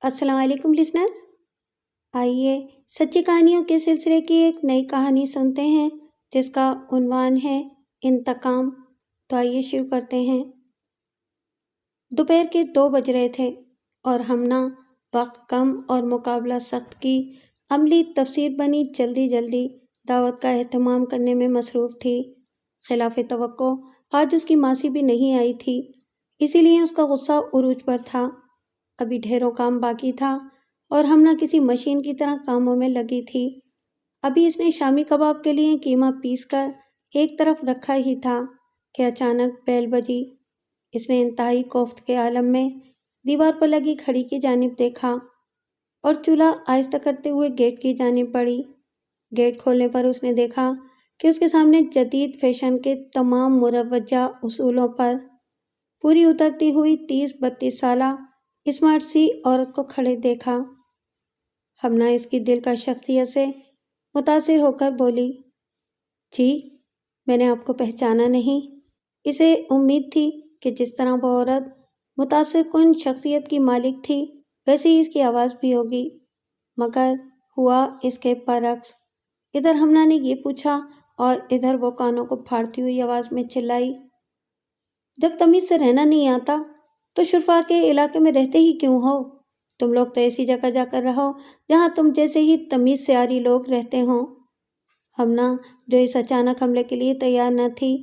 السلام علیکم لسنرز، آئیے سچی کہانیوں کے سلسلے کی ایک نئی کہانی سنتے ہیں جس کا عنوان ہے انتقام۔ تو آئیے شروع کرتے ہیں۔ دوپہر کے 2 بج رہے تھے اور ہمنا وقت کم اور مقابلہ سخت کی عملی تفسیر بنی جلدی جلدی دعوت کا اہتمام کرنے میں مصروف تھی۔ خلاف توقع آج اس کی ماسی بھی نہیں آئی تھی، اسی لیے اس کا غصہ عروج پر تھا۔ ابھی ڈھیروں کام باقی تھا اور ہمنا کسی مشین کی طرح کاموں میں لگی تھی۔ ابھی اس نے شامی کباب کے لیے قیمہ پیس کر ایک طرف رکھا ہی تھا کہ اچانک بیل بجی۔ اس نے انتہائی کوفت کے عالم میں دیوار پر لگی گھڑی کی جانب دیکھا اور چولہا آہستہ کرتے ہوئے گیٹ کی جانب بڑھی۔ گیٹ کھولنے پر اس نے دیکھا کہ اس کے سامنے جدید فیشن کے تمام مروجہ اصولوں پر پوری اترتی ہوئی 30-32 سالہ اسمارٹ سی عورت کو کھڑے دیکھا۔ ہمنا اس کی دلکش شخصیت سے متاثر ہو کر بولی، جی میں نے آپ کو پہچانا نہیں۔ اسے امید تھی کہ جس طرح وہ عورت متاثر کن شخصیت کی مالک تھی ویسے ہی اس کی آواز بھی ہوگی، مگر ہوا اس کے برعکس۔ ادھر ہمنا نے یہ پوچھا اور ادھر وہ کانوں کو پھاڑتی ہوئی آواز میں چلائی، جب تمیز سے رہنا نہیں آتا تو شرفا کے علاقے میں رہتے ہی کیوں ہو؟ تم لوگ تو ایسی جگہ جا کر رہو جہاں تم جیسے ہی تمیز سے عاری لوگ رہتے ہوں۔ ہمنا جو اس اچانک حملے کے لیے تیار نہ تھی،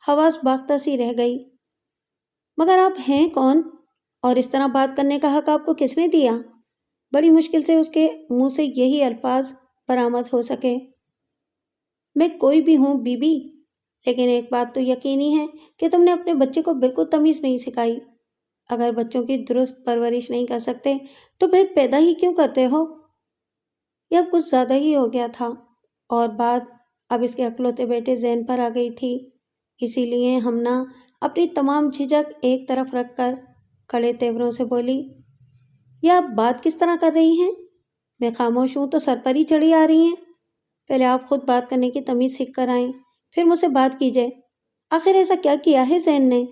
حواس باختہ سی رہ گئی۔ مگر آپ ہیں کون اور اس طرح بات کرنے کا حق آپ کو کس نے دیا؟ بڑی مشکل سے اس کے منہ سے یہی الفاظ برآمد ہو سکے۔ میں کوئی بھی ہوں بی بی، لیکن ایک بات تو یقینی ہے کہ تم نے اپنے بچے کو بالکل تمیز نہیں سکھائی۔ اگر بچوں کی درست پرورش نہیں کر سکتے تو پھر پیدا ہی کیوں کرتے ہو؟ یہ اب کچھ زیادہ ہی ہو گیا تھا اور بات اب اس کے اکلوتے بیٹے زین پر آ گئی تھی۔ اسی لیے ہمنا اپنی تمام جھجک ایک طرف رکھ کر کڑے تیوروں سے بولی، یہ آپ بات کس طرح کر رہی ہیں؟ میں خاموش ہوں تو سر پر ہی چڑھی آ رہی ہیں۔ پہلے آپ خود بات کرنے کی تمیز سیکھ کر آئیں، پھر مجھ سے بات کیجیے۔ آخر ایسا کیا کیا ہے زین نے؟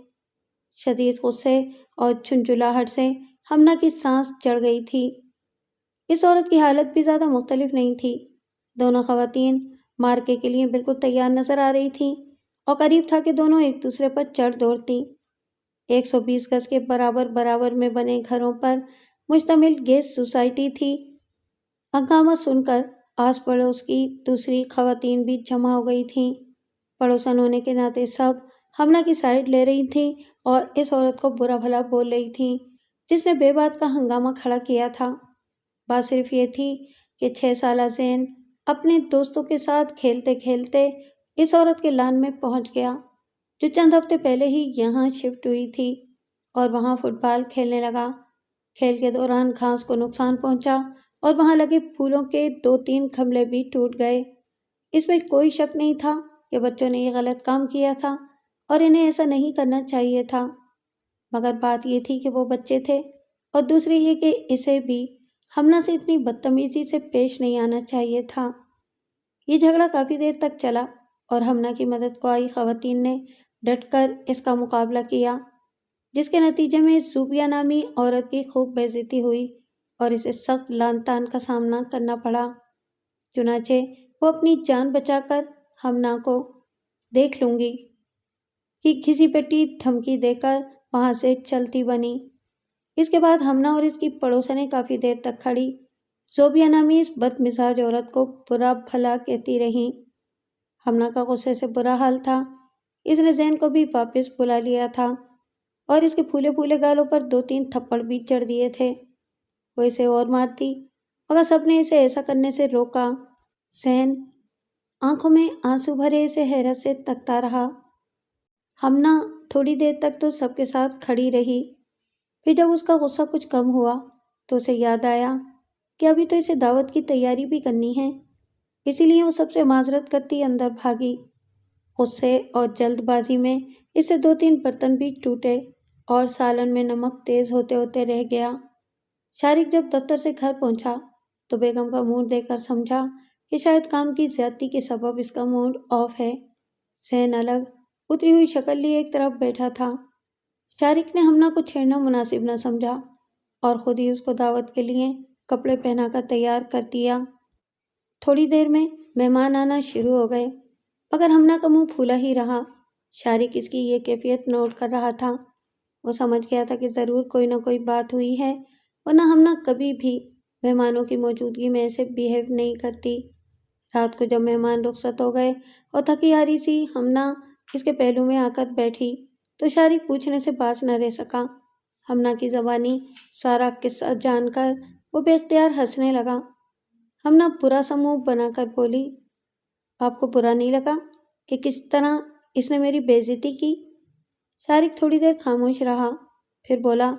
شدید غصے اور جھنجھلاہٹ سے ہمنا کی سانس چڑھ گئی تھی۔ اس عورت کی حالت بھی زیادہ مختلف نہیں تھی۔ دونوں خواتین مارکے کے لیے بالکل تیار نظر آ رہی تھیں اور قریب تھا کہ دونوں ایک دوسرے پر چڑھ دوڑتیں۔ 120 گز کے برابر برابر میں بنے گھروں پر مشتمل گیس سوسائٹی تھی۔ ہنگامہ سن کر آس پڑوس کی دوسری خواتین بھی جمع ہو گئی تھیں۔ پڑوسن ہونے کے ناطے سب ہمنا کی سائیڈ لے رہی تھیں اور اس عورت کو برا بھلا بول رہی تھیں جس نے بے بات کا ہنگامہ کھڑا کیا تھا۔ بات صرف یہ تھی کہ 6 سالہ زین اپنے دوستوں کے ساتھ کھیلتے کھیلتے اس عورت کے لان میں پہنچ گیا جو چند ہفتے پہلے ہی یہاں شفٹ ہوئی تھی اور وہاں فٹ بال کھیلنے لگا۔ کھیل کے دوران گھاس کو نقصان پہنچا اور وہاں لگے پھولوں کے 2-3 گملے بھی ٹوٹ گئے۔ اس میں کوئی شک نہیں تھا کہ بچوں نے یہ غلط کام کیا تھا اور انہیں ایسا نہیں کرنا چاہیے تھا، مگر بات یہ تھی کہ وہ بچے تھے اور دوسری یہ کہ اسے بھی ہمنا سے اتنی بدتمیزی سے پیش نہیں آنا چاہیے تھا۔ یہ جھگڑا کافی دیر تک چلا اور ہمنا کی مدد کو آئی خواتین نے ڈٹ کر اس کا مقابلہ کیا، جس کے نتیجے میں زوبیہ نامی عورت کی خوب بے عزتی ہوئی اور اسے سخت لعن طعن کا سامنا کرنا پڑا۔ چنانچہ وہ اپنی جان بچا کر ہمنا کو دیکھ لوں گی کی گھسی پٹی دھمکی دے کر وہاں سے چلتی بنی۔ اس کے بعد ہمنا اور اس کی پڑوسنیں کافی دیر تک کھڑی زوبیہ نامی اس بد مزاج عورت کو برا بھلا کہتی رہیں۔ ہمنا کا غصے سے برا حال تھا۔ اس نے زین کو بھی واپس بلا لیا تھا اور اس کے پھولے پھولے گالوں پر 2-3 تھپڑ بھی جڑ دیے تھے۔ وہ اسے اور مارتی مگر سب نے اسے ایسا کرنے سے روکا۔ زین آنکھوں میں آنسو بھرے اسے حیرت سے تکتا رہا۔ ہمنا تھوڑی دیر تک تو سب کے ساتھ کھڑی رہی، پھر جب اس کا غصہ کچھ کم ہوا تو اسے یاد آیا کہ ابھی تو اسے دعوت کی تیاری بھی کرنی ہے، اسی لیے وہ سب سے معذرت کرتی اندر بھاگی۔ غصے اور جلد بازی میں اس سے 2-3 برتن بھی ٹوٹے اور سالن میں نمک تیز ہوتے ہوتے رہ گیا۔ شارق جب دفتر سے گھر پہنچا تو بیگم کا موڈ دیکھ کر سمجھا کہ شاید کام کی زیادتی کے سبب اس کا موڈ آف ہے۔ زین الگ اتری ہوئی شکل لیے ایک طرف بیٹھا تھا۔ شارق نے ہمنا کو چھیڑنا مناسب نہ سمجھا اور خود ہی اس کو دعوت کے لیے کپڑے پہنا کر تیار کر دیا۔ تھوڑی دیر میں مہمان آنا شروع ہو گئے، مگر ہمنا کا منہ پھولا ہی رہا۔ شارق اس کی یہ کیفیت نوٹ کر رہا تھا۔ وہ سمجھ گیا تھا کہ ضرور کوئی نہ کوئی بات ہوئی ہے، ورنہ ہمنا کبھی بھی مہمانوں کی موجودگی میں ایسے بیہیو نہیں کرتی۔ رات کو جب مہمان رخصت ہو گئے اور تھکی ہاری سی ہمنا اس کے پہلو میں آ کر بیٹھی تو شارق پوچھنے سے باز نہ رہ سکا۔ ہمنا کی زبانی سارا قصہ جان کر وہ بے اختیار ہنسنے لگا۔ ہمنا برا سا منہ بنا کر بولی، آپ کو برا نہیں لگا کہ کس طرح اس نے میری بے عزتی کی؟ شارق تھوڑی دیر خاموش رہا، پھر بولا،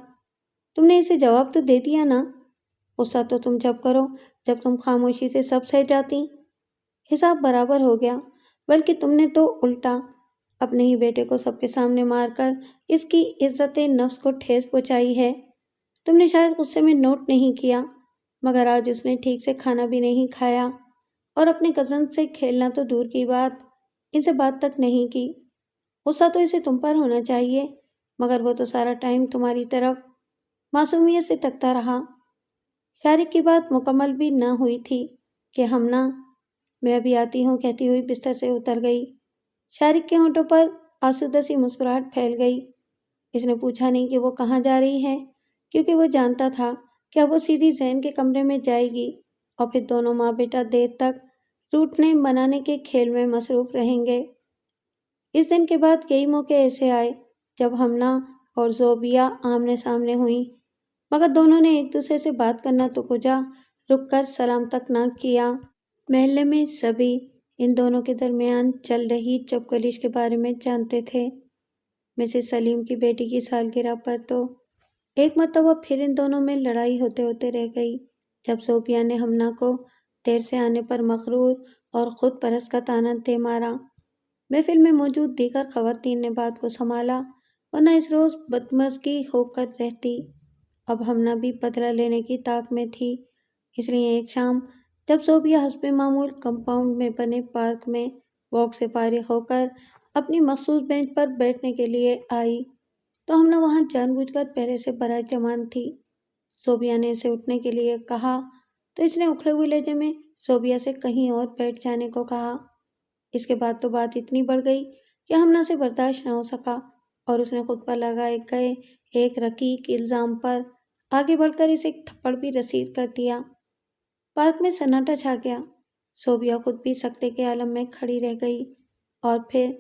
تم نے اسے جواب تو دے دیا نا؟ غصہ تو تم جب کرو جب تم خاموشی سے سب سہ جاتی۔ حساب برابر ہو گیا، بلکہ تم نے تو الٹا اپنے ہی بیٹے کو سب کے سامنے مار کر اس کی عزت نفس کو ٹھیس پہنچائی ہے۔ تم نے شاید غصے میں نوٹ نہیں کیا، مگر آج اس نے ٹھیک سے کھانا بھی نہیں کھایا اور اپنے کزن سے کھیلنا تو دور کی بات، ان سے بات تک نہیں کی۔ غصہ تو اسے تم پر ہونا چاہیے، مگر وہ تو سارا ٹائم تمہاری طرف معصومیت سے تکتا رہا۔ شارق کی بات مکمل بھی نہ ہوئی تھی کہ ہمنا میں ابھی آتی ہوں کہتی ہوئی بستر سے اتر گئی۔ شارق کے ہونٹوں پر آسودہ سی مسکراہٹ پھیل گئی۔ اس نے پوچھا نہیں کہ وہ کہاں جا رہی ہے، کیونکہ وہ جانتا تھا کہ اب وہ سیدھی زین کے کمرے میں جائے گی اور پھر دونوں ماں بیٹا دیر تک روٹنے منانے کے کھیل میں مصروف رہیں گے۔ اس دن کے بعد کئی موقع ایسے آئے جب ہمنا اور زوبیہ آمنے سامنے ہوئیں، مگر دونوں نے ایک دوسرے سے بات کرنا تو کجا رک کر سلام تک نہ کیا۔ محلے میں سبھی ان دونوں کے درمیان چل رہی چپکلش کے بارے میں جانتے تھے۔ مسز سلیم کی بیٹی کی سالگرہ پر تو ایک مرتبہ پھر ان دونوں میں لڑائی ہوتے ہوتے رہ گئی، جب زوبیہ نے ہمنا کو دیر سے آنے پر مغرور اور خود پرست کا طعنہ دے مارا۔ محفل میں موجود دیگر خواتین نے بات کو سنبھالا، ورنہ اس روز بدمزگی ہو کر رہتی۔ اب ہمنا بھی بدلہ لینے کی طاق میں تھی، اس لیے ایک شام جب زوبیہ حسب معمول کمپاؤنڈ میں بنے پارک میں واک سے فارغ ہو کر اپنی مخصوص بینچ پر بیٹھنے کے لیے آئی تو ہمنا وہاں جان بوجھ کر پہلے سے برائے جمان تھی۔ زوبیہ نے اسے اٹھنے کے لیے کہا تو اس نے اکھڑے ہوئے لہجے میں زوبیہ سے کہیں اور بیٹھ جانے کو کہا۔ اس کے بعد تو بات اتنی بڑھ گئی کہ ہمنا سے برداشت نہ ہو سکا اور اس نے خود پر لگائے گئے ایک رقیق الزام پر آگے بڑھ کر اسے ایک تھپڑ بھی رسید کر دیا۔ پارک میں سناٹا چھا گیا۔ زوبیہ خود بھی سکتے کے عالم میں کھڑی رہ گئی اور پھر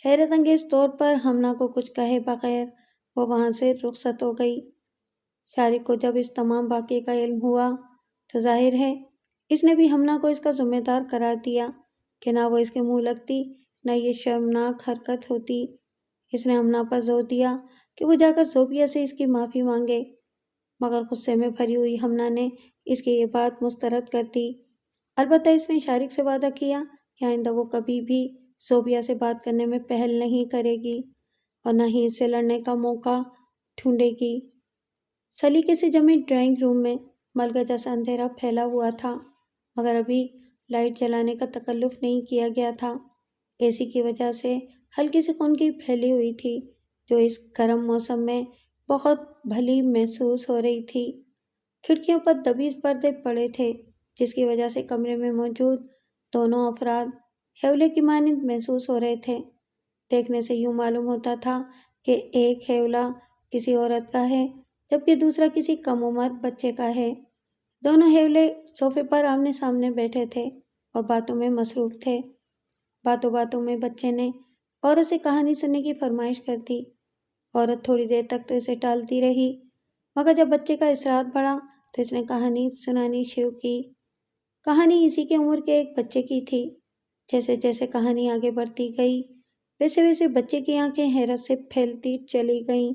حیرت انگیز طور پر ہمنا کو کچھ کہے بغیر وہ وہاں سے رخصت ہو گئی۔ شارق کو جب اس تمام واقعے کا علم ہوا تو ظاہر ہے اس نے بھی ہمنا کو اس کا ذمہ دار قرار دیا کہ نہ وہ اس کے منہ لگتی نہ یہ شرمناک حرکت ہوتی۔ اس نے ہمنا پر زور دیا کہ وہ جا کر زوبیہ سے اس کی معافی مانگے، مگر غصے میں بھری ہوئی ہمنا نے اس کی یہ بات مسترد کر دی۔ البتہ اس نے شارق سے وعدہ کیا کہ آئندہ وہ کبھی بھی زوبیہ سے بات کرنے میں پہل نہیں کرے گی اور نہ ہی اس سے لڑنے کا موقع ڈھونڈے گی۔ سلیقے سے جمے ڈرائنگ روم میں ملگا جیسا اندھیرا پھیلا ہوا تھا، مگر ابھی لائٹ جلانے کا تکلف نہیں کیا گیا تھا۔ اے سی کی وجہ سے ہلکی سی خونگی پھیلی ہوئی تھی جو اس گرم موسم میں بہت بھلی محسوس ہو رہی تھی۔ کھڑکیوں پر دبیز پردے پڑے تھے جس کی وجہ سے کمرے میں موجود دونوں افراد ہیولے کی مانند محسوس ہو رہے تھے۔ دیکھنے سے یوں معلوم ہوتا تھا کہ ایک ہیولا کسی عورت کا ہے جبکہ دوسرا کسی کم عمر بچے کا ہے۔ دونوں ہیولے صوفے پر آمنے سامنے بیٹھے تھے اور باتوں میں مصروف تھے۔ باتوں باتوں میں بچے نے عورت سے کہانی سننے کی فرمائش کر دی۔ عورت تھوڑی دیر تک تو اسے ٹالتی رہی، مگر جب بچے کا اصرار بڑھا تو اس نے کہانی سنانی شروع کی۔ کہانی اسی کی عمر کے ایک بچے کی تھی۔ جیسے جیسے کہانی آگے بڑھتی گئی ویسے ویسے بچے کی آنکھیں حیرت سے پھیلتی چلی گئیں۔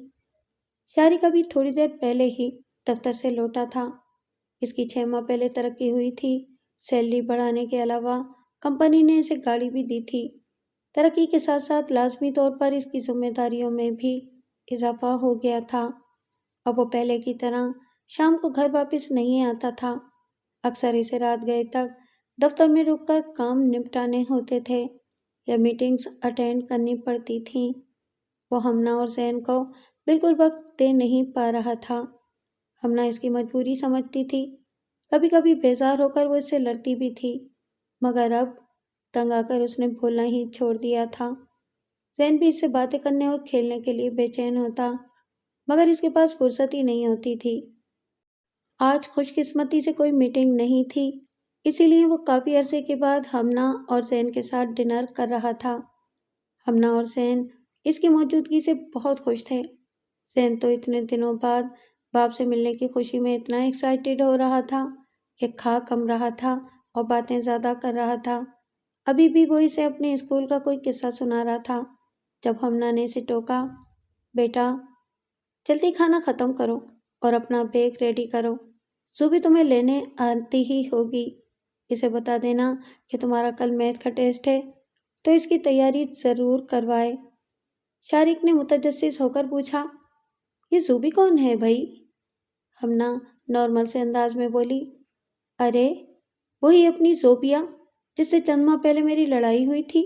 شارق ابھی تھوڑی دیر پہلے ہی دفتر سے لوٹا تھا۔ اس کی 6 ماہ پہلے ترقی ہوئی تھی۔ سیلری بڑھانے کے علاوہ کمپنی نے اسے گاڑی بھی دی تھی۔ ترقی کے ساتھ ساتھ لازمی طور پر اس کی ذمہ داریوں میں بھی اضافہ ہو گیا تھا۔ اب وہ پہلے کی طرح شام کو گھر واپس نہیں آتا تھا۔ اکثر اسے رات گئے تک دفتر میں رک کر کام نمٹانے ہوتے تھے یا میٹنگز اٹینڈ کرنی پڑتی تھیں۔ وہ ہمنا اور زین کو بالکل وقت دے نہیں پا رہا تھا۔ ہمنا اس کی مجبوری سمجھتی تھی۔ کبھی کبھی بیزار ہو کر وہ اس سے لڑتی بھی تھی، مگر اب تنگ آ کر اس نے بولنا ہی چھوڑ دیا تھا۔ زین بھی اس سے باتیں کرنے اور کھیلنے کے لیے بے چین ہوتا، مگر اس کے پاس فرصت ہی نہیں ہوتی تھی۔ آج خوش قسمتی سے کوئی میٹنگ نہیں تھی، اسی لیے وہ کافی عرصے کے بعد ہمنا اور زین کے ساتھ ڈنر کر رہا تھا۔ ہمنا اور زین اس کی موجودگی سے بہت خوش تھے۔ زین تو اتنے دنوں بعد باپ سے ملنے کی خوشی میں اتنا ایکسائٹیڈ ہو رہا تھا کہ کھا کم رہا تھا اور باتیں زیادہ کر رہا تھا۔ ابھی بھی وہ اسے اپنے اسکول کا کوئی قصہ سنا رہا تھا جب ہمنا نے اسے ٹوکا، بیٹا جلدی کھانا ختم کرو اور اپنا بیگ ریڈی کرو، زوبی تمہیں لینے آتی ہی ہوگی۔ اسے بتا دینا کہ تمہارا کل میتھ کا ٹیسٹ ہے تو اس کی تیاری ضرور کروائے۔ شارق نے متجسس ہو کر پوچھا، یہ زوبی کون ہے بھائی؟ ہمنا نارمل سے انداز میں بولی، ارے وہی اپنی زوبیا جس سے چند ماہ پہلے میری لڑائی ہوئی تھی۔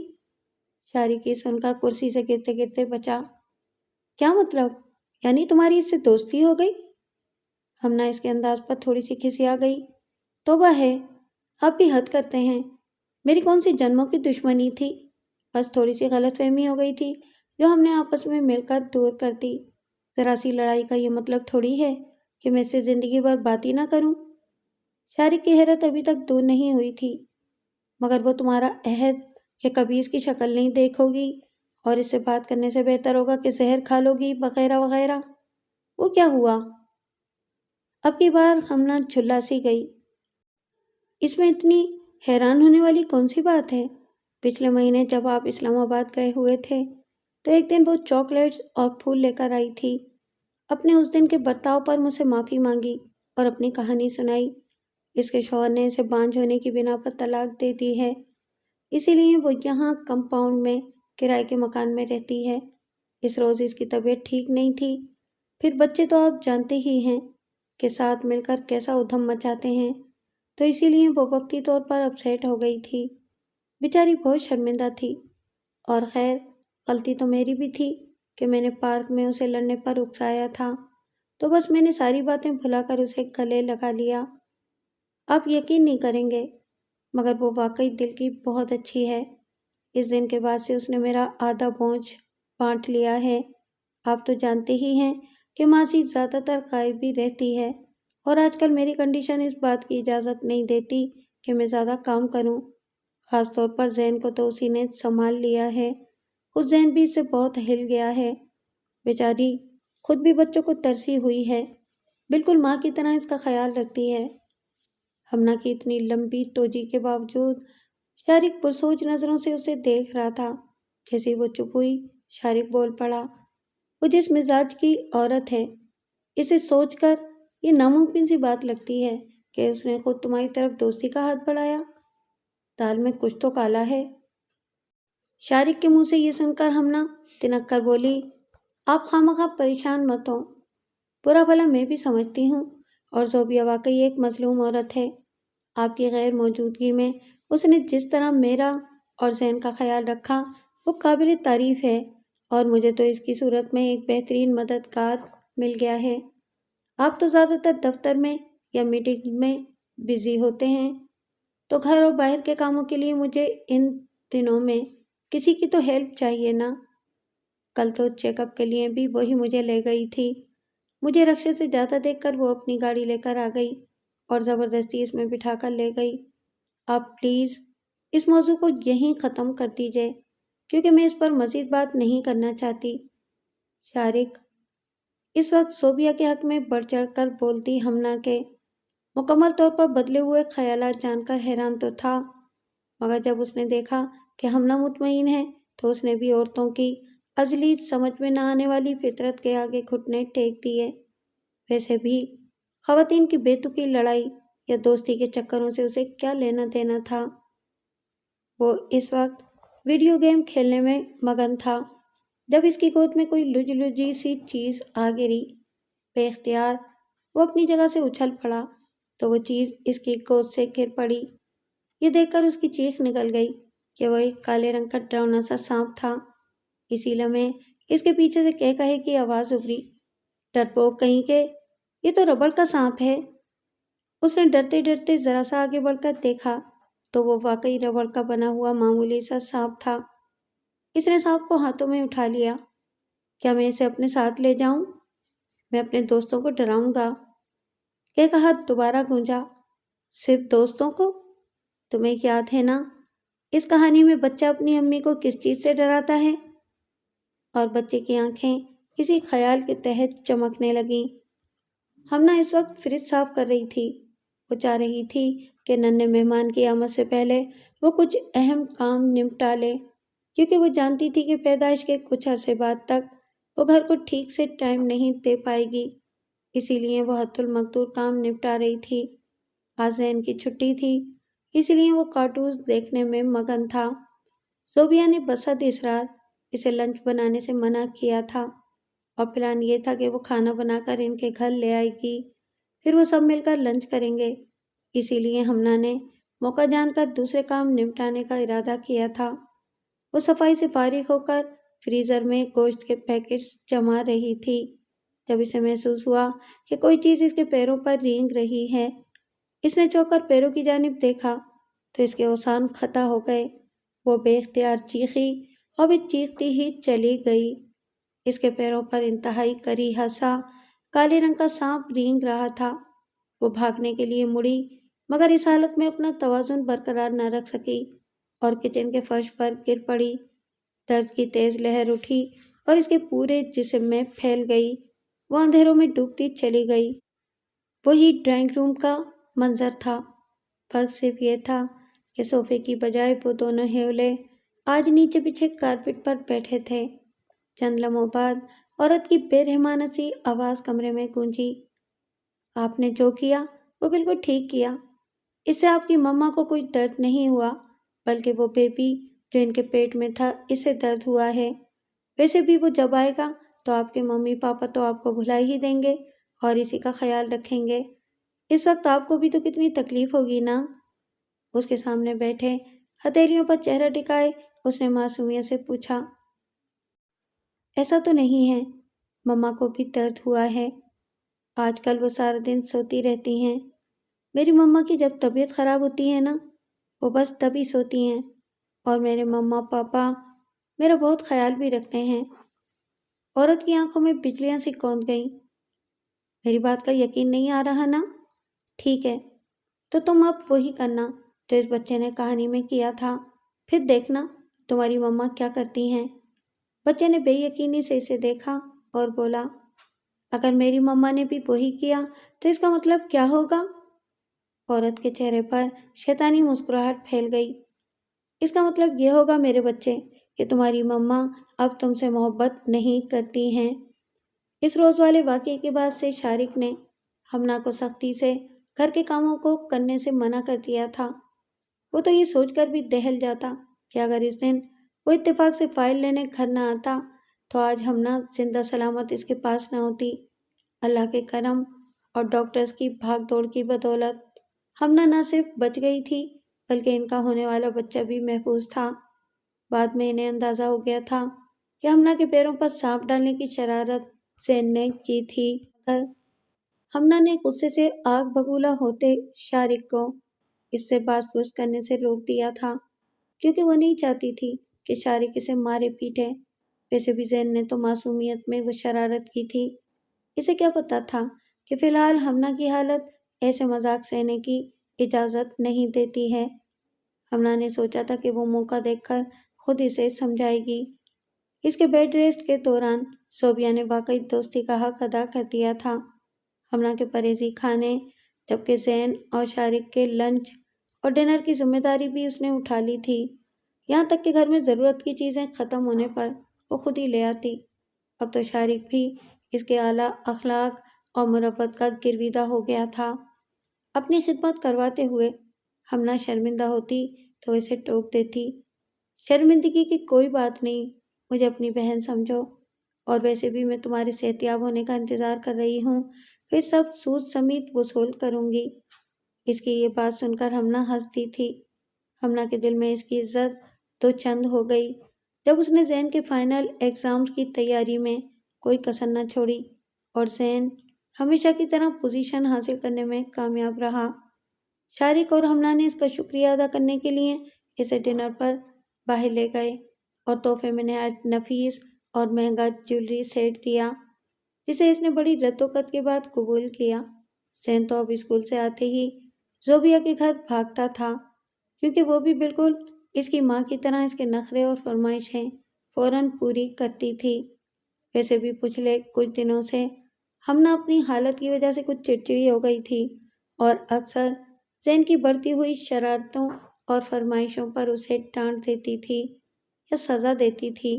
شارق کی سن کر کرسی سے گرتے گرتے بچا، کیا مطلب؟ یعنی تمہاری اس سے دوستی ہو گئی؟ ہمنا اس کے انداز پر تھوڑی سی کھسیا گئی، توبہ ہے، آپ بھی حد کرتے ہیں، میری کون سی جنموں کی دشمنی تھی، بس تھوڑی سی غلط فہمی ہو گئی تھی جو ہم نے آپس میں مل کر دور کر دی۔ ذرا سی لڑائی کا یہ مطلب تھوڑی ہے کہ میں اس سے زندگی بھر بات ہی نہ کروں۔ شارق کی حیرت ابھی تک دور نہیں ہوئی تھی، مگر وہ تمہارا عہد کہ کبھی اس کی شکل نہیں دیکھو گی اور اس سے بات کرنے سے بہتر ہوگا کہ زہر کھا لو گی وغیرہ وغیرہ، وہ کیا ہوا؟ اب کی بار ہمنا جھلا سی گئی، اس میں اتنی حیران ہونے والی کون سی بات ہے؟ پچھلے مہینے جب آپ اسلام آباد گئے ہوئے تھے تو ایک دن وہ چاکلیٹس اور پھول لے کر آئی تھی۔ اپنے اس دن کے برتاؤ پر مجھ سے معافی مانگی اور اپنی کہانی سنائی۔ اس کے شوہر نے اسے بانجھ ہونے کی بنا پر طلاق دے دی ہے، اسی لیے وہ یہاں کمپاؤنڈ میں کرائے کے مکان میں رہتی ہے۔ اس روز اس کی طبیعت ٹھیک نہیں تھی، پھر بچے تو آپ جانتے ہی ہیں کہ ساتھ مل کر کیسا ادھم مچاتے ہیں، تو اسی لیے وہ وقتی طور پر اپسیٹ ہو گئی تھی۔ بیچاری بہت شرمندہ تھی، اور خیر غلطی تو میری بھی تھی کہ میں نے پارک میں اسے لڑنے پر اکسایا تھا، تو بس میں نے ساری باتیں بھلا کر اسے گلے لگا لیا۔ آپ یقین نہیں کریں گے، مگر وہ واقعی دل کی بہت اچھی ہے۔ اس دن کے بعد سے اس نے میرا آدھا بوجھ بانٹ لیا ہے۔ آپ تو جانتے ہی ہیں کہ ماسی زیادہ تر غائب بھی رہتی ہے، اور آج کل میری کنڈیشن اس بات کی اجازت نہیں دیتی کہ میں زیادہ کام کروں، خاص طور پر زین کو تو اسی نے سنبھال لیا ہے۔ خود زین بھی اس سے بہت ہل گیا ہے، بیچاری خود بھی بچوں کو ترسی ہوئی ہے، بالکل ماں کی طرح اس کا خیال رکھتی ہے۔ ہمنا کی اتنی لمبی توجہ کے باوجود شارق پرسوچ نظروں سے اسے دیکھ رہا تھا۔ جیسے وہ چپ ہوئی، شارق بول پڑا، وہ جس مزاج کی عورت ہے، اسے سوچ کر یہ ناممکن سی بات لگتی ہے کہ اس نے خود تمہاری طرف دوستی کا ہاتھ بڑھایا۔ دال میں کچھ تو کالا ہے۔ شارق کے منہ سے یہ سن کر ہمنا تنک کر بولی، آپ خواہ پریشان مت ہو، برا بھلا میں بھی سمجھتی ہوں، اور زوبیہ واقعی ایک مظلوم عورت ہے۔ آپ کی غیر موجودگی میں اس نے جس طرح میرا اور زین کا خیال رکھا وہ قابل تعریف ہے، اور مجھے تو اس کی صورت میں ایک بہترین مددگار مل گیا ہے۔ آپ تو زیادہ تر دفتر میں یا میٹنگ میں بزی ہوتے ہیں، تو گھر اور باہر کے کاموں کے لیے مجھے ان دنوں میں کسی کی تو ہیلپ چاہیے نا۔ کل تو چیک اپ کے لیے بھی وہی مجھے لے گئی تھی۔ مجھے رکشے سے جاتا دیکھ کر وہ اپنی گاڑی لے کر آ گئی اور زبردستی اس میں بٹھا کر لے گئی۔ آپ پلیز اس موضوع کو یہیں ختم کر دیجئے، کیونکہ میں اس پر مزید بات نہیں کرنا چاہتی۔ شارق اس وقت زوبیہ کے حق میں بڑھ چڑھ کر بولتی ہمنا کے مکمل طور پر بدلے ہوئے خیالات جان کر حیران تو تھا، مگر جب اس نے دیکھا کہ ہمنا مطمئن ہے تو اس نے بھی عورتوں کی ازلی سمجھ میں نہ آنے والی فطرت کے آگے گھٹنے ٹیک دیے۔ ویسے بھی خواتین کی بے تکی لڑائی یا دوستی کے چکروں سے اسے کیا لینا دینا تھا؟ وہ اس وقت ویڈیو گیم کھیلنے میں مگن تھا، جب اس کی گود میں کوئی لج لجی سی چیز آ گری۔ بے اختیار وہ اپنی جگہ سے اچھل پڑا تو وہ چیز اس کی گود سے گر پڑی۔ یہ دیکھ کر اس کی چیخ نکل گئی کہ وہ ایک کالے رنگ کا ڈراؤنا سا سانپ تھا۔ اسی لمحے اس کے پیچھے سے کہے کی آواز ابھری، ڈرپوک کہیں کے، یہ تو ربڑ کا سانپ ہے۔ اس نے ڈرتے ڈرتے ذرا سا آگے بڑھ کر دیکھا تو وہ واقعی ربڑ کا بنا ہوا معمولی سا سانپ تھا۔ اس نے سانپ کو ہاتھوں میں اٹھا لیا۔ کیا میں اسے اپنے ساتھ لے جاؤں؟ میں اپنے دوستوں کو ڈراؤں گا۔ یہ کہا دوبارہ گونجا۔ صرف دوستوں کو؟ تمہیں یاد ہے نا اس کہانی میں بچہ اپنی امی کو کس چیز سے ڈراتا ہے؟ اور بچے کی آنکھیں کسی خیال کے تحت چمکنے لگیں۔ ہمنا اس وقت فریج صاف کر رہی تھی۔ وہ چاہ رہی تھی کہ ننھے مہمان کی آمد سے پہلے وہ کچھ اہم کام نمٹا لے، کیونکہ وہ جانتی تھی کہ پیدائش کے کچھ عرصے بعد تک وہ گھر کو ٹھیک سے ٹائم نہیں دے پائے گی۔ اسی لیے وہ حت المقدور کام نپٹا رہی تھی۔ آج زین کی چھٹی تھی، اسی لیے وہ کارٹونز دیکھنے میں مگن تھا۔ زوبیہ نے بسد اصرار اسے لنچ بنانے سے منع کیا تھا، اور پلان یہ تھا کہ وہ کھانا بنا کر ان کے گھر لے آئے گی، پھر وہ سب مل کر لنچ کریں گے۔ اسی لیے ہمنا نے موقع جان کر دوسرے کام نمٹانے کا ارادہ کیا تھا۔ وہ صفائی سے فارغ ہو کر فریزر میں گوشت کے پیکٹس جما رہی تھی جب اسے محسوس ہوا کہ کوئی چیز اس کے پیروں پر رینگ رہی ہے۔ اس نے چونک کر پیروں کی جانب دیکھا تو اس کے اوسان خطا ہو گئے۔ وہ بے اختیار چیخی اور بھی چیختی ہی چلی گئی۔ اس کے پیروں پر انتہائی کریہا سا کالے رنگ کا سانپ رینگ رہا تھا۔ وہ بھاگنے کے لیے مڑی مگر اس حالت میں اپنا توازن برقرار نہ رکھ سکی اور کچن کے فرش پر گر پڑی۔ درد کی تیز لہر اٹھی اور اس کے پورے جسم میں پھیل گئی۔ وہ اندھیروں میں ڈوبتی چلی گئی۔ وہی ڈرائنگ روم کا منظر تھا۔ فرق صرف یہ تھا کہ صوفے کی بجائے وہ دونوں ہیولے آج نیچے بچھے کارپٹ پر بیٹھے تھے۔ چند لمحوں بعد عورت کی بے رحمانہ سی آواز کمرے میں گونجی۔ آپ نے جو کیا وہ بالکل ٹھیک کیا۔ اس سے آپ کی مما کو کوئی درد نہیں ہوا، بلکہ وہ بیبی جو ان کے پیٹ میں تھا اسے درد ہوا ہے۔ ویسے بھی وہ جب آئے گا تو آپ کے ممی پاپا تو آپ کو بھلا ہی دیں گے اور اسی کا خیال رکھیں گے۔ اس وقت آپ کو بھی تو کتنی تکلیف ہوگی نا؟ اس کے سامنے بیٹھے ہتھیلیوں پر چہرہ ٹکائے اس نے معصومیت سے پوچھا۔ ایسا تو نہیں ہے، مما کو بھی درد ہوا ہے۔ آج کل وہ سارا دن سوتی رہتی ہیں۔ میری مما کی جب طبیعت خراب ہوتی ہے نا، وہ بس تبھی سوتی ہیں، اور میرے مما پاپا میرا بہت خیال بھی رکھتے ہیں۔ عورت کی آنکھوں میں بجلیاں سی کوند گئیں۔ میری بات کا یقین نہیں آ رہا نا؟ ٹھیک ہے، تو تم اب وہی کرنا جو اس بچے نے کہانی میں کیا تھا، پھر دیکھنا تمہاری مما کیا کرتی ہیں۔ بچے نے بے یقینی سے اسے دیکھا اور بولا، اگر میری مما نے بھی وہی کیا تو اس کا مطلب کیا ہوگا؟ عورت کے چہرے پر شیطانی مسکراہٹ پھیل گئی۔ اس کا مطلب یہ ہوگا میرے بچے کہ تمہاری مما اب تم سے محبت نہیں کرتی ہیں۔ اس روز والے واقعے کے بعد سے شارق نے ہمنا کو سختی سے گھر کے کاموں کو کرنے سے منع کر دیا تھا۔ وہ تو یہ سوچ کر بھی دہل جاتا کہ اگر اس دن وہ اتفاق سے فائل لینے گھر نہ آتا تو آج ہمنا زندہ سلامت اس کے پاس نہ ہوتی۔ اللہ کے کرم اور ڈاکٹرز کی بھاگ دوڑ کی بدولت ہمنا نہ صرف بچ گئی تھی بلکہ ان کا ہونے والا بچہ بھی محفوظ تھا۔ بعد میں انہیں اندازہ ہو گیا تھا کہ ہمنا کے پیروں پر سانپ ڈالنے کی شرارت زین نے کی تھی، مگر ہمنا نے غصے سے آگ بگولا ہوتے شارق کو اس سے بات پوچھ کرنے سے روک دیا تھا، کیونکہ وہ نہیں چاہتی تھی کہ شارق اسے مارے پیٹے۔ ویسے بھی زین نے تو معصومیت میں وہ شرارت کی تھی۔ اسے کیا پتا تھا کہ فی الحال ہمنا کی حالت ایسے مذاق سہنے کی اجازت نہیں دیتی ہے۔ ہمنا نے سوچا تھا کہ وہ موقع دیکھ کر خود اسے سمجھائے گی۔ اس کے بیڈ ریسٹ کے دوران زوبیہ نے واقعی دوستی کا حق ادا کر دیا تھا۔ ہمنا کے پرہیزی کھانے، جبکہ زین اور شارق کے لنچ اور ڈنر کی ذمہ داری بھی اس نے اٹھا لی تھی، یہاں تک کہ گھر میں ضرورت کی چیزیں ختم ہونے پر وہ خود ہی لے آتی۔ اب تو شارق بھی اس کے اعلیٰ اخلاق اور مروت کا گرویدہ ہو گیا تھا۔ اپنی خدمت کرواتے ہوئے ہمنا شرمندہ ہوتی تو اسے ٹوک دیتی، شرمندگی کی کوئی بات نہیں، مجھے اپنی بہن سمجھو، اور ویسے بھی میں تمہارے صحتیاب ہونے کا انتظار کر رہی ہوں، پھر سب سود سمیت وصول کروں گی۔ اس کی یہ بات سن کر ہمنا ہنستی تھی۔ ہمنا کے دل میں اس کی عزت دو چند ہو گئی جب اس نے زین کے فائنل ایگزامز کی تیاری میں کوئی کسر نہ چھوڑی، اور زین ہمیشہ کی طرح پوزیشن حاصل کرنے میں کامیاب رہا۔ شارق اور ہمنا نے اس کا شکریہ ادا کرنے کے لیے اسے ڈنر پر باہر لے گئے اور تحفے میں نہایت نفیس اور مہنگا جیولری سیٹ دیا، جسے اس نے بڑی ردوقت کے بعد قبول کیا۔ زین تو اب اسکول سے آتے ہی زوبیا کے گھر بھاگتا تھا، کیونکہ وہ بھی بالکل اس کی ماں کی طرح اس کے نخرے اور فرمائشیں فوراً پوری کرتی تھی۔ ویسے بھی پچھلے کچھ دنوں سے ہمنا اپنی حالت کی وجہ سے کچھ چڑچڑی ہو گئی تھی اور اکثر زین کی بڑھتی ہوئی شرارتوں اور فرمائشوں پر اسے ڈانٹ دیتی تھی یا سزا دیتی تھی۔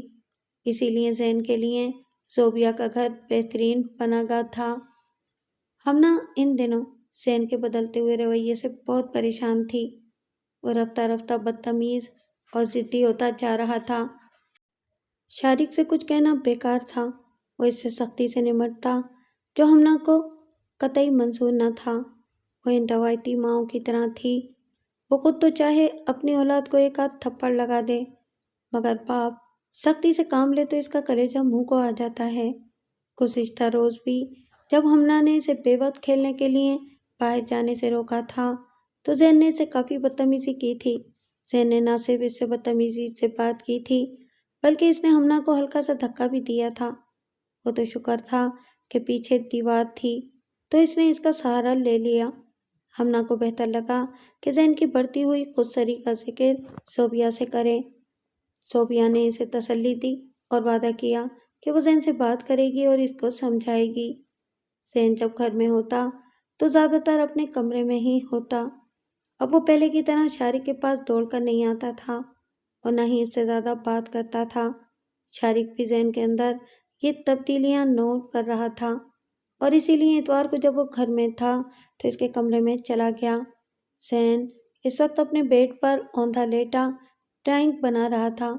اسی لیے زین کے لیے زوبیا کا گھر بہترین پناہ گاہ تھا۔ ہمنا ان دنوں زین کے بدلتے ہوئے رویے سے بہت پریشان تھی۔ وہ رفتہ رفتہ بدتمیز اور ضدی ہوتا جا رہا تھا۔ شارق سے کچھ کہنا بیکار تھا، وہ اس سے سختی سے نمٹتا جو ہمنا کو قطعی منظور نہ تھا۔ وہ ان روایتی ماؤں کی طرح تھی، وہ خود تو چاہے اپنی اولاد کو ایک آدھ تھپڑ لگا دے، مگر باپ سختی سے کام لے تو اس کا کلیجہ منہ کو آ جاتا ہے۔ گزشتہ روز بھی جب ہمنا نے اسے بے وقت کھیلنے کے لیے باہر جانے سے روکا تھا تو زین نے اسے کافی بدتمیزی کی تھی۔ زین نے نہ صرف اس سے بدتمیزی سے بات کی تھی بلکہ اس نے ہمنا کو ہلکا سا دھکا بھی دیا تھا۔ وہ تو شکر تھا کہ پیچھے دیوار تھی تو اس نے اس کا سہارا لے لیا۔ ہمنا کو بہتر لگا کہ زین کی بڑھتی ہوئی خودسری کا ذکر زوبیا سے کرے۔ زوبیا نے اسے تسلی دی اور وعدہ کیا کہ وہ زین سے بات کرے گی اور اس کو سمجھائے گی۔ زین جب گھر میں ہوتا تو زیادہ تر اپنے کمرے میں ہی ہوتا۔ اب وہ پہلے کی طرح شارق کے پاس دوڑ کر نہیں آتا تھا اور نہ ہی اس سے زیادہ بات کرتا تھا۔ شارق بھی زین کے اندر یہ تبدیلیاں نوٹ کر رہا تھا اور اسی لیے اتوار کو جب وہ گھر میں تھا تو اس کے کمرے میں چلا گیا۔ زین اس وقت اپنے بیڈ پر اوندا لیٹا ڈرائنگ بنا رہا تھا،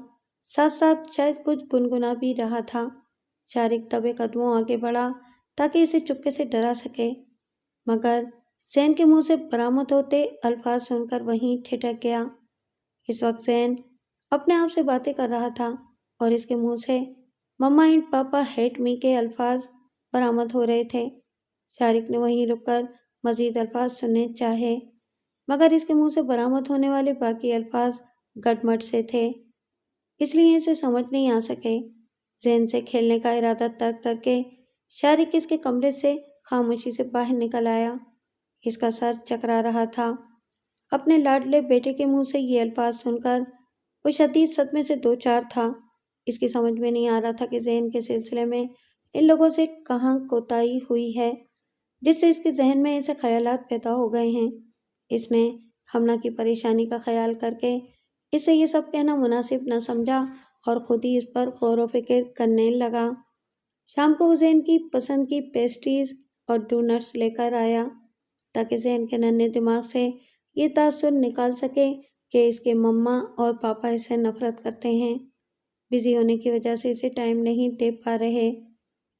ساتھ ساتھ شاید کچھ گنگنا بھی رہا تھا۔ شارق دبے قدموں آگے بڑھا تاکہ اسے چپکے سے ڈرا سکے، مگر زین کے منہ سے برآمد ہوتے الفاظ سن کر وہیں ٹھٹک گیا۔ اس وقت زین اپنے آپ سے باتیں کر رہا تھا اور اس کے منہ سے مما اینڈ پاپا ہیٹ می کے الفاظ برآمد ہو رہے تھے۔ شارق نے وہیں رک کر مزید الفاظ سننے چاہے، مگر اس کے منہ سے برآمد ہونے والے باقی الفاظ گڈمٹ سے تھے، اس لیے اسے سمجھ نہیں آ سکے۔ زین سے کھیلنے کا ارادہ ترک کر کے شارق اس کے کمرے سے خاموشی سے باہر نکل آیا۔ اس کا سر چکرا رہا تھا۔ اپنے لاڈلے بیٹے کے منہ سے یہ الفاظ سن کر وہ شدید صدمے سے دوچار تھا۔ اس کی سمجھ میں نہیں آ رہا تھا کہ زین کے سلسلے میں ان لوگوں سے کہاں کوتاہی ہوئی ہے جس سے اس کے ذہن میں ایسے خیالات پیدا ہو گئے ہیں۔ اس نے ہمنا کی پریشانی کا خیال کر کے اس سے یہ سب کہنا مناسب نہ سمجھا اور خود ہی اس پر غور و فکر کرنے لگا۔ شام کو وہ زین کی پسند کی پیسٹریز اور ڈونٹس لے کر آیا تاکہ زین کے ننھے دماغ سے یہ تاثر نکال سکے کہ اس کے مما اور پاپا اس سے نفرت کرتے ہیں، بزی ہونے کی وجہ سے اسے ٹائم نہیں دے پا رہے۔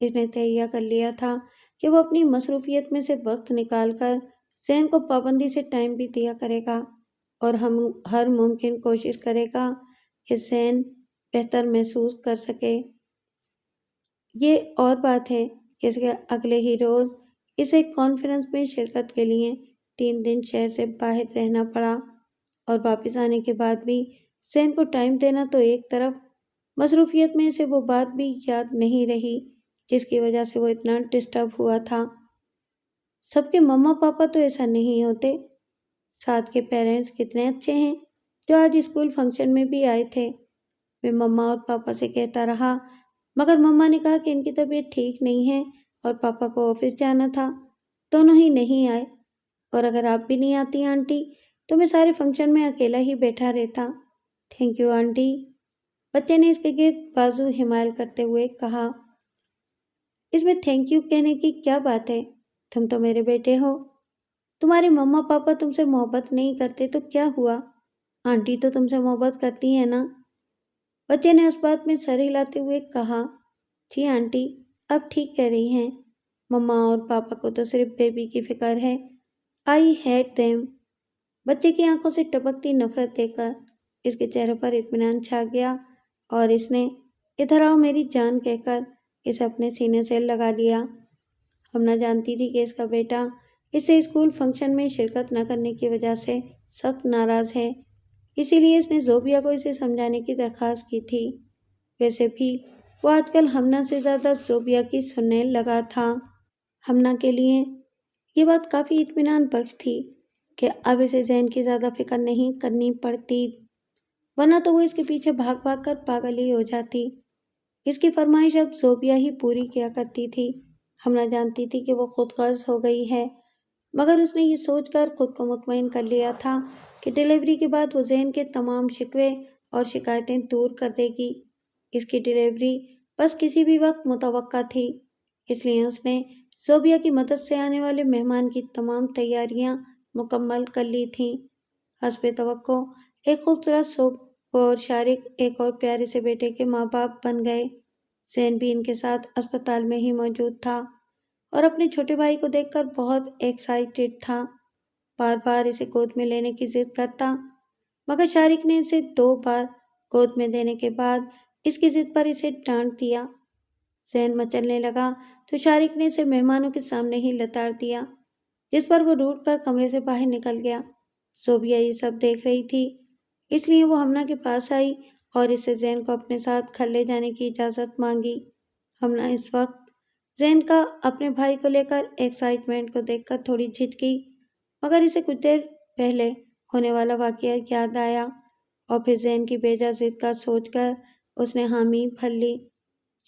اس نے تہیہ کر لیا تھا کہ وہ اپنی مصروفیت میں سے وقت نکال کر زین کو پابندی سے ٹائم بھی دیا کرے گا اور ہم ہر ممکن کوشش کرے گا کہ زین بہتر محسوس کر سکے۔ یہ اور بات ہے کہ اس کے اگلے ہی روز اسے کانفرنس میں شرکت کے لیے 3 دن شہر سے باہر رہنا پڑا اور واپس آنے کے بعد بھی زین کو ٹائم دینا تو ایک طرف، مصروفیت میں اسے وہ بات بھی یاد نہیں رہی جس کی وجہ سے وہ اتنا ڈسٹرب ہوا تھا۔ سب کے مما پاپا تو ایسا نہیں ہوتے۔ ساتھ کے پیرنٹس کتنے اچھے ہیں جو آج اسکول فنکشن میں بھی آئے تھے۔ وہ مما اور پاپا سے کہتا رہا، مگر مما نے کہا کہ ان کی طبیعت ٹھیک نہیں ہے اور پاپا کو آفس جانا تھا، دونوں ہی نہیں آئے، اور اگر آپ بھی نہیں آتی آنٹی تو میں سارے فنکشن میں اکیلا ہی بیٹھا رہتا۔ تھینک یو آنٹی، بچے نے اس کے گرد بازو ہمائل کرتے ہوئے کہا۔ اس میں تھینک یو کہنے کی کیا بات ہے؟ تم تو میرے بیٹے ہو۔ تمہارے مما پاپا تم سے محبت نہیں کرتے تو کیا ہوا؟ آنٹی تو تم سے محبت کرتی ہے نا؟ بچے نے اس بات میں سر ہلاتے ہوئے کہا، جی آنٹی آپ ٹھیک کہہ رہی ہیں، مما اور پاپا کو تو صرف بیبی کی فکر ہے، آئی ہیٹ دیم۔ بچے کی آنکھوں سے ٹپکتی نفرت دیکھ کر اس کے چہرے پر اطمینان چھا گیا اور اس نے ادھر آؤ میری جان کہہ کر اسے اپنے سینے سے لگا لیا۔ ہمنا جانتی تھی کہ اس کا بیٹا اس سے اسکول فنکشن میں شرکت نہ کرنے کی وجہ سے سخت ناراض ہے، اسی لیے اس نے زوبیہ کو اسے سمجھانے کی درخواست کی تھی۔ ویسے بھی وہ آج کل ہمنا سے زیادہ زوبیہ کی سننے لگا تھا۔ ہمنا کے لیے یہ بات کافی اطمینان بخش تھی کہ اب اسے زین کی زیادہ فکر نہیں کرنی پڑتی، ورنہ تو وہ اس کے پیچھے بھاگ بھاگ کر پاگل ہی ہو جاتی۔ اس کی فرمائش اب زوبیہ ہی پوری کیا کرتی تھی۔ ہمنا جانتی تھی کہ وہ خود غرض ہو گئی ہے، مگر اس نے یہ سوچ کر خود کو مطمئن کر لیا تھا کہ ڈیلیوری کے بعد وہ زین کے تمام شکوے اور شکایتیں دور کر دے گی۔ اس کی ڈیلیوری بس کسی بھی وقت متوقع تھی، اس لیے اس نے زوبیہ کی مدد سے آنے والے مہمان کی تمام تیاریاں مکمل کر لی تھیں۔ حسب توقع ایک خوبصورت صبح اور شارق ایک اور پیارے سے بیٹے کے ماں باپ بن گئے۔ زین بھی ان کے ساتھ اسپتال میں ہی موجود تھا اور اپنے چھوٹے بھائی کو دیکھ کر بہت ایکسائٹڈ تھا۔ بار بار اسے گود میں لینے کی ضد کرتا، مگر شارق نے اسے 2 بار گود میں دینے کے بعد اس کی ضد پر اسے ڈانٹ دیا۔ زین مچلنے لگا تو شارق نے اسے مہمانوں کے سامنے ہی لتاڑ دیا، جس پر وہ روٹھ کر کمرے سے باہر نکل گیا۔ زوبیہ یہ سب دیکھ رہی تھی، اس لیے وہ ہمنا کے پاس آئی اور اس سے زین کو اپنے ساتھ گھر لے جانے کی اجازت مانگی۔ ہمنا اس وقت زین کا اپنے بھائی کو لے کر ایکسائٹمنٹ کو دیکھ کر تھوڑی جھجکی، مگر اسے کچھ دیر پہلے ہونے والا واقعہ یاد آیا اور پھر زین کی بیجا ضد کا سوچ کر اس نے حامی بھر لی۔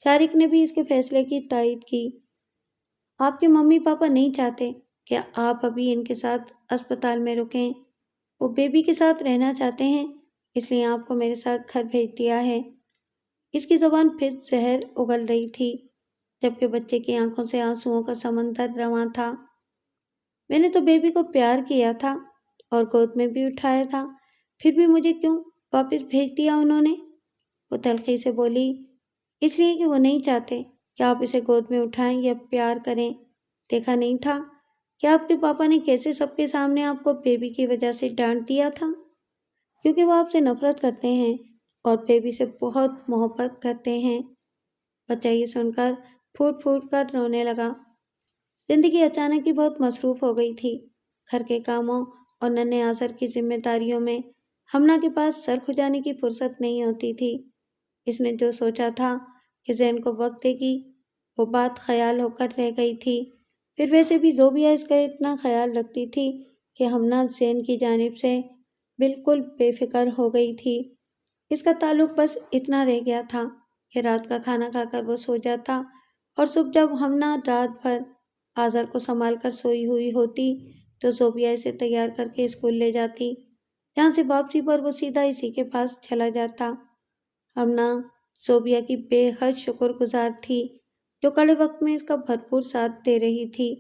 شارق نے بھی اس کے فیصلے کی تائید کی۔ آپ کے ممی پاپا نہیں چاہتے کہ آپ ابھی ان کے ساتھ اسپتال میں رکیں، وہ بیبی کے ساتھ رہنا چاہتے ہیں، اس لیے آپ کو میرے ساتھ گھر بھیج دیا ہے۔ اس کی زبان پھر زہر اگل رہی تھی، جبکہ بچے کی آنکھوں سے آنسوؤں کا سمندر رواں تھا۔ میں نے تو بیبی کو پیار کیا تھا اور گود میں بھی اٹھایا تھا، پھر بھی مجھے کیوں واپس بھیج دیا انہوں نے؟ وہ تلخی سے بولی۔ اس لیے کہ وہ نہیں چاہتے کہ آپ اسے گود میں اٹھائیں یا پیار کریں۔ دیکھا نہیں تھا کہ آپ کے پاپا نے کیسے سب کے سامنے آپ کو بیبی کی وجہ سے ڈانٹ دیا تھا، کیونکہ وہ آپ سے نفرت کرتے ہیں اور بیبی سے بہت محبت کرتے ہیں۔ بچہ یہ سن کر پھوٹ پھوٹ کر رونے لگا۔ زندگی اچانک ہی بہت مصروف ہو گئی تھی۔ گھر کے کاموں اور ننھے آزر کی ذمہ داریوں میں ہمنا کے پاس سر کھجانے کی فرصت نہیں ہوتی تھی۔ اس نے جو سوچا تھا کہ زین کو وقت دے گی، وہ بات خیال ہو کر رہ گئی تھی۔ پھر ویسے بھی زوبیہ اس کا اتنا خیال رکھتی تھی کہ ہمنا زین کی جانب سے بالکل بے فکر ہو گئی تھی۔ اس کا تعلق بس اتنا رہ گیا تھا کہ رات کا کھانا کھا کر وہ سو جاتا اور صبح جب ہمنا رات بھر آزر کو سنبھال کر سوئی ہوئی ہوتی تو زوبیہ اسے تیار کر کے اسکول لے جاتی، جہاں سے واپسی پر وہ سیدھا اسی کے پاس چلا جاتا۔ ہمنا زوبیہ کی بے حد شکر گزار تھی، جو کڑے وقت میں اس کا بھرپور ساتھ دے رہی تھی۔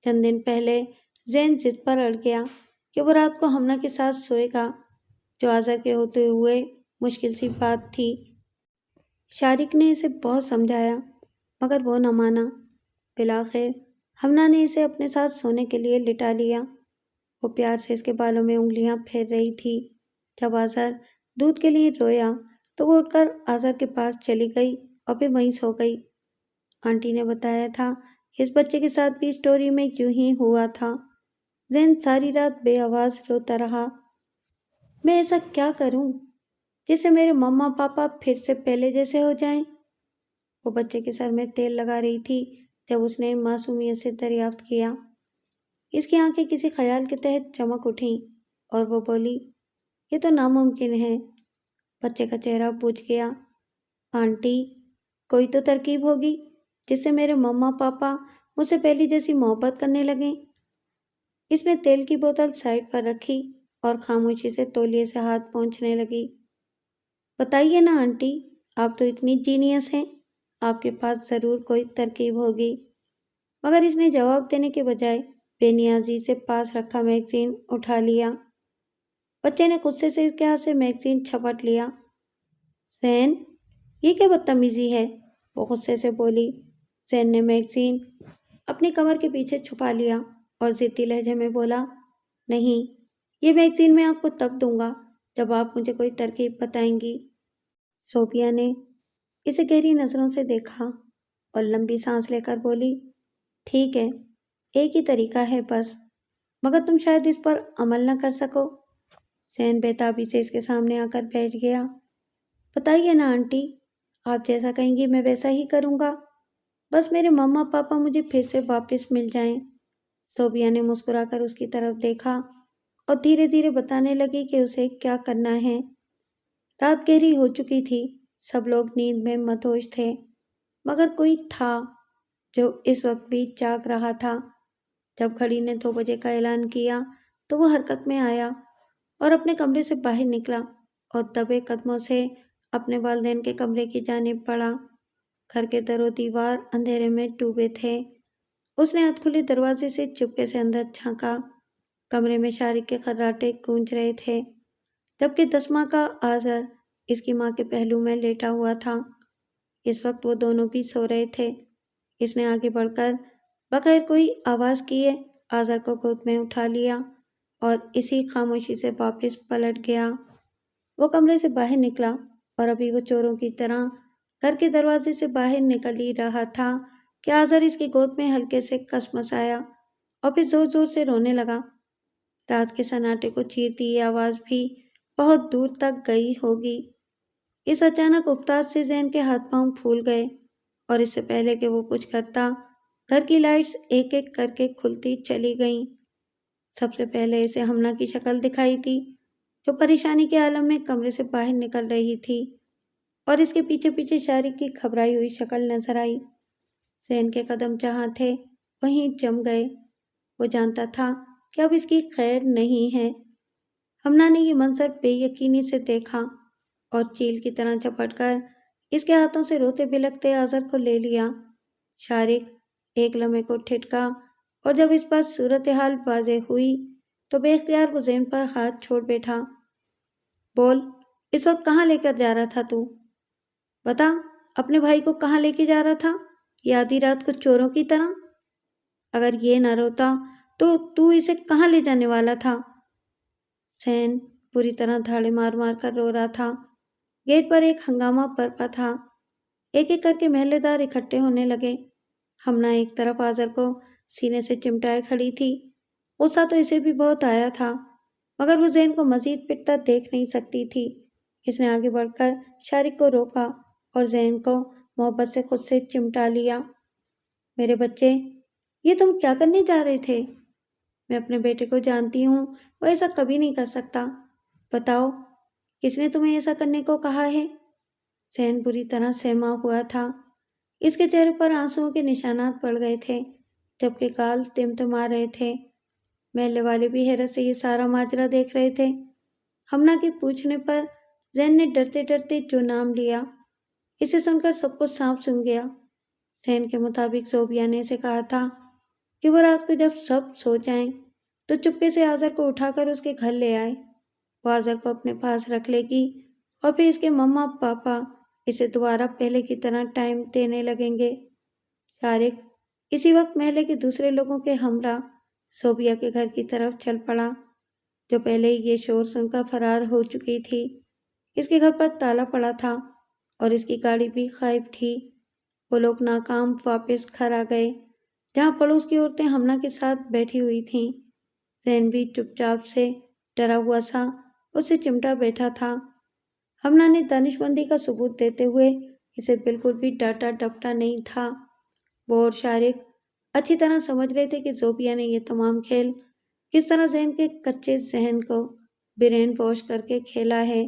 چند دن پہلے زین ضد پر اڑ گیا کہ وہ رات کو ہمنا کے ساتھ سوئے گا، جو آزر کے ہوتے ہوئے مشکل سی بات تھی۔ شارق نے اسے بہت سمجھایا، مگر وہ نہ مانا۔ بالآخر ہمنا نے اسے اپنے ساتھ سونے کے لیے لٹا لیا۔ وہ پیار سے اس کے بالوں میں انگلیاں پھیر رہی تھی۔ جب آزر دودھ کے لیے رویا تو وہ اٹھ کر آزر کے پاس چلی گئی اور پھر وہیں سو گئی۔ آنٹی نے بتایا تھا کہ اس بچے کے ساتھ بھی اسٹوری میں یوں ہی ہوا تھا۔ زین ساری رات بے آواز روتا رہا۔ میں ایسا کیا کروں جس سے میرے مما پاپا پھر سے پہلے جیسے ہو جائیں؟ وہ بچے کے سر میں تیل لگا رہی تھی جب اس نے معصومیت سے دریافت کیا۔ اس کی آنکھیں کسی خیال کے تحت چمک اٹھیں اور وہ بولی، یہ تو ناممکن ہے۔ بچے کا چہرہ بجھ گیا۔ آنٹی، کوئی تو ترکیب ہوگی جس سے میرے مما پاپا مجھ سے پہلی جیسی محبت کرنے لگیں۔ اس نے تیل کی بوتل سائڈ پر رکھی اور خاموشی سے تولیے سے ہاتھ پونچھنے لگی۔ بتائیے نا آنٹی، آپ تو اتنی جینیس ہیں، آپ کے پاس ضرور کوئی ترکیب ہوگی۔ مگر اس نے جواب دینے کے بجائے بے نیازی سے پاس رکھا میگزین اٹھا لیا۔ بچے نے غصے سے اس کے ہاتھ سے میگزین چھپٹ لیا۔ زین، یہ کیا بدتمیزی ہے؟ وہ غصے سے بولی۔ زین نے میگزین اپنی کمر کے پیچھے چھپا لیا اور ضدی لہجے میں بولا، نہیں، یہ میگزین میں آپ کو تب دوں گا جب آپ مجھے کوئی ترکیب بتائیں گی۔ زوبیہ نے اسے گہری نظروں سے دیکھا اور لمبی سانس لے کر بولی، ٹھیک ہے، ایک ہی طریقہ ہے بس، مگر تم شاید اس پر عمل نہ کر سکو۔ زین بےتابی سے اس کے سامنے آ کر بیٹھ گیا۔ بتائیے نا آنٹی، آپ جیسا کہیں گی میں ویسا ہی کروں گا، بس میرے مما پاپا مجھے پھر سے واپس مل جائیں۔ صوبیہ نے مسکرا کر اس کی طرف دیکھا اور دھیرے دھیرے بتانے لگی کہ اسے کیا کرنا ہے۔ رات گہری ہو چکی تھی، سب لوگ نیند میں مدہوش تھے، مگر کوئی تھا جو اس وقت بھی جاگ رہا تھا۔ جب گھڑی نے 2 بجے کا اعلان کیا تو وہ حرکت میں آیا اور اپنے کمرے سے باہر نکلا اور دبے قدموں سے اپنے والدین کے کمرے کی جانب بڑھا۔ گھر کے در و دیوار اندھیرے میں ڈوبے تھے۔ اس نے ہاتھ کھلے دروازے سے چپکے سے اندر جھانکا۔ کمرے میں شارق کے خراٹے گونج رہے تھے، جبکہ 10 ماہ کا آذر اس کی ماں کے پہلو میں لیٹا ہوا تھا۔ اس وقت وہ دونوں بھی سو رہے تھے۔ اس نے آگے بڑھ کر بغیر کوئی آواز کیے آذر کو گود میں اٹھا لیا اور اسی خاموشی سے واپس پلٹ گیا۔ وہ کمرے سے باہر نکلا اور ابھی وہ چوروں کی طرح گھر کے دروازے سے باہر نکل ہی رہا تھا کہ آذر اس کی گود میں ہلکے سے کس آیا اور پھر زور زور سے رونے لگا۔ رات کے سناٹے کو چیرتی یہ آواز بھی بہت دور تک گئی ہوگی۔ اس اچانک افتاد سے زین کے ہاتھ پاؤں پھول گئے اور اس سے پہلے کہ وہ کچھ کرتا، گھر کی لائٹس ایک ایک کر کے کھلتی چلی گئیں۔ سب سے پہلے اسے ہمنا کی شکل دکھائی تھی، جو پریشانی کے عالم میں کمرے سے باہر نکل رہی تھی، اور اس کے پیچھے پیچھے شارق کی گھبرائی ہوئی شکل نظر آئی۔ زین کے قدم جہاں تھے وہیں جم گئے۔ وہ جانتا تھا کہ اب اس کی خیر نہیں ہے۔ ہمنا نے یہ منظر بے یقینی سے دیکھا اور چیل کی طرح جھپٹ کر اس کے ہاتھوں سے روتے بلکتے آذر کو لے لیا۔ شارق ایک لمحے کو ٹھٹکا اور جب اس پر صورتحال واضح ہوئی تو بے اختیار وہ زین پر ہاتھ چھوڑ بیٹھا۔ بول، اس وقت کہاں لے کر جا رہا تھا تو؟ بتا، اپنے بھائی کو کہاں لے کے جا رہا تھا یہ آدھی رات کو چوروں کی طرح؟ اگر یہ نہ روتا تو اسے کہاں لے جانے والا تھا؟ زین پوری طرح دھاڑے مار مار کر رو رہا تھا۔ گیٹ پر ایک ہنگامہ برپا تھا۔ ایک ایک کر کے محلے دار اکٹھے ہونے لگے۔ ہمنا ایک طرف آذر کو سینے سے چمٹائے کھڑی تھی۔ غصہ تو اسے بھی بہت آیا تھا، مگر وہ زین کو مزید پٹتا دیکھ نہیں سکتی تھی۔ اس نے آگے بڑھ کر شارق کو روکا اور زین کو محبت سے خود سے چمٹا لیا۔ میرے بچے، یہ تم کیا کرنے جا رہے تھے؟ میں اپنے بیٹے کو جانتی ہوں، وہ ایسا کبھی نہیں کر سکتا۔ بتاؤ، کس نے تمہیں ایسا کرنے کو کہا ہے؟ زین بری طرح سہما ہوا تھا۔ اس کے چہرے پر آنسوؤں کے نشانات پڑ گئے تھے، جبکہ گال تمتما رہے تھے۔ محلے والے بھی حیرت سے یہ سارا ماجرا دیکھ رہے تھے۔ ہمنا کے پوچھنے پر زین نے ڈرتے ڈرتے جو نام لیا، اسے سن کر سب کو سانپ سونگھ گیا۔ زین کے مطابق زوبیہ نے اسے کہا تھا کہ وہ رات کو جب سب سو جائیں تو چپکے سے آذر کو اٹھا کر اس کے گھر لے آئے۔ وہ آذر کو اپنے پاس رکھ لے گی اور پھر اس کے مما پاپا اسے دوبارہ پہلے کی طرح ٹائم دینے لگیں گے۔ شارق اسی وقت محلے کے دوسرے لوگوں کے ہمراہ صوبیہ کے گھر کی طرف چل پڑا، جو پہلے ہی یہ شور سن کر فرار ہو چکی تھی۔ اس کے گھر پر تالا پڑا تھا اور اس کی گاڑی بھی غائب تھی۔ وہ لوگ ناکام واپس گھر آ گئے، جہاں پڑوس کی عورتیں ہمنا کے ساتھ بیٹھی ہوئی تھیں۔ زین بھی چپ چاپ سے ڈرا ہوا سا اس سے چمٹا بیٹھا تھا۔ ہمنا نے دانش مندی کا ثبوت دیتے ہوئے اسے بالکل بھی ڈانٹا ڈپٹا نہیں تھا۔ وہ اور شارق اچھی طرح سمجھ رہے تھے کہ زوبیہ نے یہ تمام کھیل کس طرح زین کے کچے ذہن کو برین واش کر کے کھیلا ہے،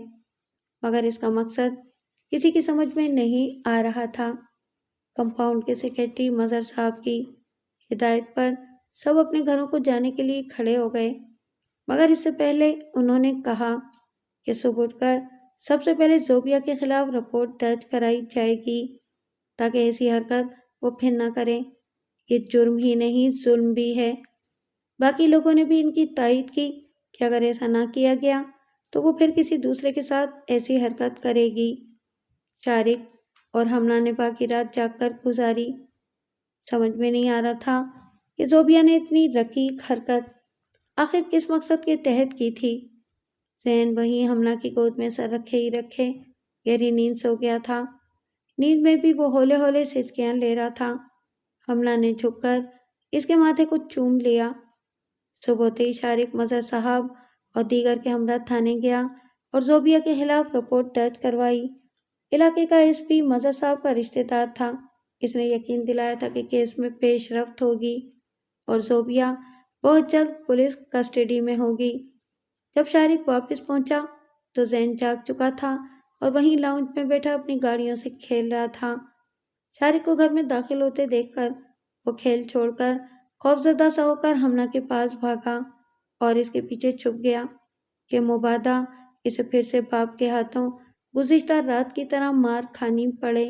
مگر اس کا مقصد کسی کی سمجھ میں نہیں آ رہا تھا۔ کمپاؤنڈ کے سیکرٹری مظہر صاحب کی ہدایت پر سب اپنے گھروں کو جانے کے لیے کھڑے ہو گئے، مگر اس سے پہلے انہوں نے کہا کہ صبح اٹھ کر سب سے پہلے زوبیہ کے خلاف رپورٹ درج کرائی جائے گی، تاکہ ایسی حرکت وہ پھر نہ کرے۔ یہ جرم ہی نہیں، ظلم بھی ہے۔ باقی لوگوں نے بھی ان کی تائید کی کہ اگر ایسا نہ کیا گیا تو وہ پھر کسی دوسرے کے ساتھ ایسی حرکت کرے گی۔ شارق اور ہمنا نے باقی رات جاگ کر گزاری۔ سمجھ میں نہیں آ رہا تھا کہ زوبیہ نے اتنی رقیق حرکت آخر کس مقصد کے تحت کی تھی۔ زین وہیں ہمنا کی گود میں سر رکھے ہی رکھے گہری نیند سو گیا تھا۔ نیند میں بھی وہ ہولے ہولے سسکیاں لے رہا تھا۔ ہمنا نے جھک کر اس کے ماتھے کو چوم لیا۔ صبح ہوتے ہی شارق مظہر صاحب اور دیگر کے ہمراہ تھانے گیا اور زوبیہ کے خلاف رپورٹ درج کروائی۔ علاقے کا ایس پی مظہر صاحب کا رشتہ دار تھا۔ اس نے یقین دلایا تھا کہ کیس میں پیش رفت ہوگی اور زوبیہ بہت جلد پولیس کسٹڈی میں ہوگی۔ جب شارق واپس پہنچا تو زین جاگ چکا تھا اور وہیں لاؤنج میں بیٹھا اپنی گاڑیوں سے کھیل رہا تھا۔ شارق کو گھر میں داخل ہوتے دیکھ کر وہ کھیل چھوڑ کر خوفزدہ سا ہو کر ہمنا کے پاس بھاگا اور اس کے پیچھے چھپ گیا کہ مبادا اسے پھر سے باپ کے ہاتھوں گزشتہ رات کی طرح مار کھانی پڑے۔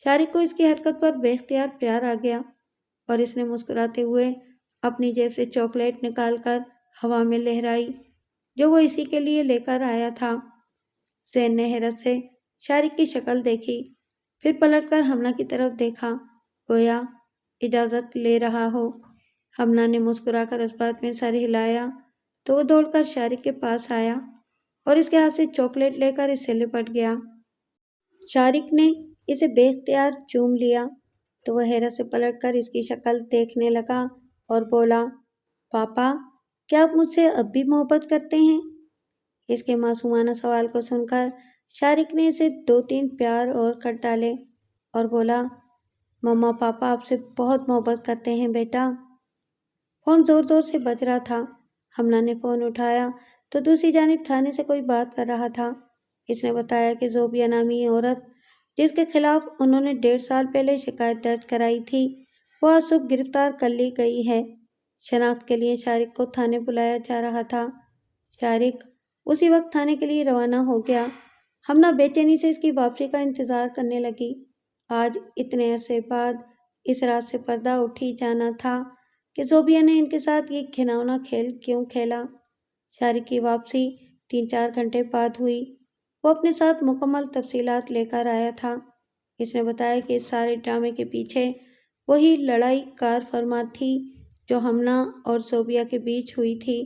شارق کو اس کی حرکت پر بے اختیار پیار آ گیا اور اس نے مسکراتے ہوئے اپنی جیب سے چاکلیٹ نکال کر ہوا میں لہرائی جو وہ اسی کے لیے لے کر آیا تھا۔ زین نے حیرت سے شارق کی شکل دیکھی، پھر پلٹ کر ہمنا کی طرف دیکھا، گویا اجازت لے رہا ہو۔ ہمنا نے مسکرا کر اس بات میں سر ہلایا تو وہ دوڑ کر شارق کے پاس آیا اور اس کے ہاتھ سے چاکلیٹ لے کر اس سے لپٹ گیا۔ شارق نے اسے بے اختیار چوم لیا تو وہ حیرت سے پلٹ کر اس کی شکل دیکھنے لگا اور بولا، پاپا کیا آپ مجھ سے اب بھی محبت کرتے ہیں؟ اس کے معصومانہ سوال کو سن کر شارق نے اسے 2-3 پیار اور کر ڈالے اور بولا، مما پاپا آپ سے بہت محبت کرتے ہیں بیٹا۔ فون زور زور سے بج رہا تھا۔ ہمنا نے فون اٹھایا تو دوسری جانب تھانے سے کوئی بات کر رہا تھا۔ اس نے بتایا کہ زوبیہ نامی عورت جس کے خلاف انہوں نے 1.5 سال پہلے شکایت درج کرائی تھی وہ آج صبح گرفتار کر لی گئی ہے۔ شناخت کے لیے شارق کو تھانے بلایا جا رہا تھا۔ شارق اسی وقت تھانے کے لیے روانہ ہو گیا۔ ہمنا بے چینی سے اس کی واپسی کا انتظار کرنے لگی۔ آج اتنے عرصے بعد اس رات سے پردہ اٹھ ہی جانا تھا کہ زوبیہ نے ان کے ساتھ یہ گھناؤنا کھیل کیوں کھیلا۔ شارق کی واپسی 3-4 گھنٹے بعد ہوئی۔ وہ اپنے ساتھ مکمل تفصیلات لے کر آیا تھا۔ اس نے بتایا کہ اس سارے ڈرامے کے پیچھے وہی لڑائی کار فرما تھی جو ہمنا اور زوبیہ کے بیچ ہوئی تھی۔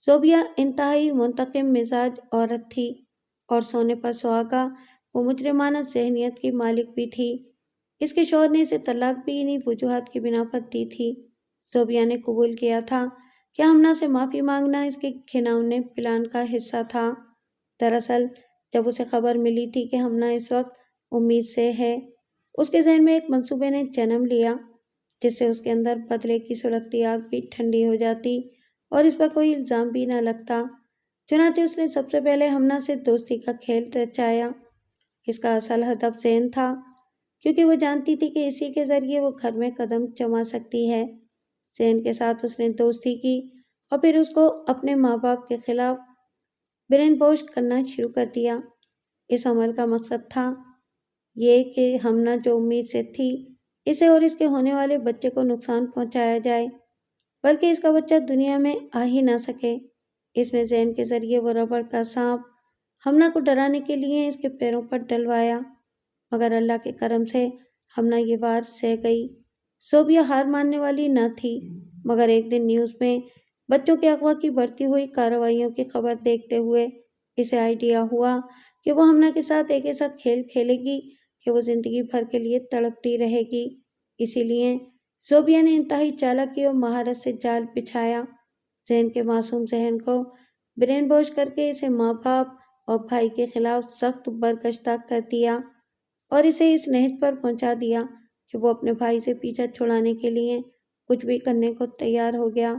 زوبیہ انتہائی منتقم مزاج عورت تھی اور سونے پر سہاگا وہ مجرمانہ ذہنیت کی مالک بھی تھی۔ اس کے شوہر نے اسے طلاق بھی انہی وجوہات کی بنا پر دی تھی۔ زوبیہ نے قبول کیا تھا کہ ہمنا سے معافی مانگنا اس کے گھناؤنے پلان کا حصہ تھا۔ دراصل جب اسے خبر ملی تھی کہ ہمنا اس وقت امید سے ہے، اس کے ذہن میں ایک منصوبے نے جنم لیا جس سے اس کے اندر بدلے کی سلگتی آگ بھی ٹھنڈی ہو جاتی اور اس پر کوئی الزام بھی نہ لگتا۔ چنانچہ اس نے سب سے پہلے ہمنا سے دوستی کا کھیل رچایا۔ اس کا اصل ہدف زین تھا کیونکہ وہ جانتی تھی کہ اسی کے ذریعے وہ گھر میں قدم جما سکتی ہے۔ زین کے ساتھ اس نے دوستی کی اور پھر اس کو اپنے ماں باپ کے خلاف برین واش کرنا شروع کر دیا۔ اس عمل کا مقصد تھا یہ کہ ہمنا جو امید سے تھی اسے اور اس کے ہونے والے بچے کو نقصان پہنچایا جائے بلکہ اس کا بچہ دنیا میں آ ہی نہ سکے۔ اس نے زین کے ذریعے وہ ربڑ کا سانپ ہمنا کو ڈرانے کے لیے اس کے پیروں پر ڈلوایا، مگر اللہ کے کرم سے ہمنا یہ وار سہ گئی۔ زوبیہ ہار ماننے والی نہ تھی، مگر ایک دن نیوز میں بچوں کے اغوا کی بڑھتی ہوئی کارروائیوں کی خبر دیکھتے ہوئے اسے آئیڈیا ہوا کہ وہ ہمنا کے ساتھ ایک ایسا کھیل کھیلے گی کہ وہ زندگی بھر کے لیے تڑپتی رہے گی۔ اسی لیے زوبیہ نے انتہائی چالاکی اور مہارت سے جال بچھایا، زین کے معصوم ذہن کو برین واش کر کے اسے ماں باپ اور بھائی کے خلاف سخت برگشتہ کر دیا اور اسے اس نہج پر پہنچا دیا کہ وہ اپنے بھائی سے پیچھا چھڑانے کے لیے کچھ بھی کرنے کو تیار ہو گیا۔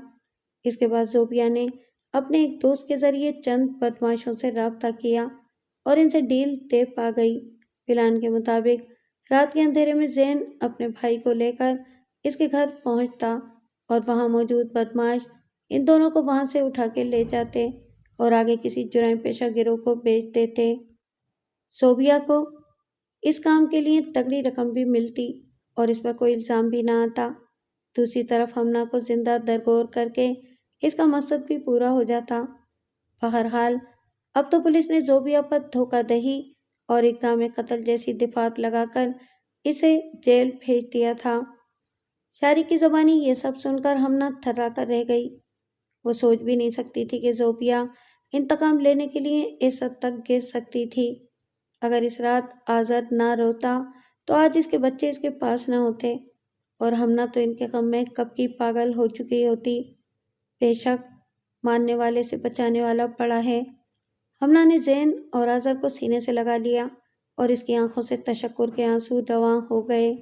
اس کے بعد زوبیہ نے اپنے ایک دوست کے ذریعے چند بدماشوں سے رابطہ کیا اور ان سے ڈیل طے پا گئی۔ پلان کے مطابق رات کے اندھیرے میں زین اپنے بھائی کو لے کر اس کے گھر پہنچتا اور وہاں موجود بدماش ان دونوں کو وہاں سے اٹھا کے لے جاتے اور آگے کسی جرائم پیشہ گروہ کو بیچ دیتے۔ زوبیہ کو اس کام کے لیے تگڑی رقم بھی ملتی اور اس پر کوئی الزام بھی نہ آتا۔ دوسری طرف ہمنا کو زندہ درگور کر کے اس کا مقصد بھی پورا ہو جاتا۔ بہرحال اب تو پولیس نے زوبیہ پر دھوکہ دہی اور اقدام قتل جیسی دفعات لگا کر اسے جیل بھیج دیا تھا۔ شارق کی زبانی یہ سب سن کر ہمنا تھرا کر رہ گئی۔ وہ سوچ بھی نہیں سکتی تھی کہ زوبیہ انتقام لینے کے لیے اس حد تک گر سکتی تھی۔ اگر اس رات آزر نہ روتا تو آج اس کے بچے اس کے پاس نہ ہوتے۔ اور ہمنا تو ان کے غم میں کب کی پاگل ہو چکی ہوتی۔ بے شک ماننے والے سے بچانے والا پڑا ہے۔ ہمنا نے زین اور آزر کو سینے سے لگا لیا اور اس کی آنکھوں سے تشکر کے آنسو رواں ہو گئے۔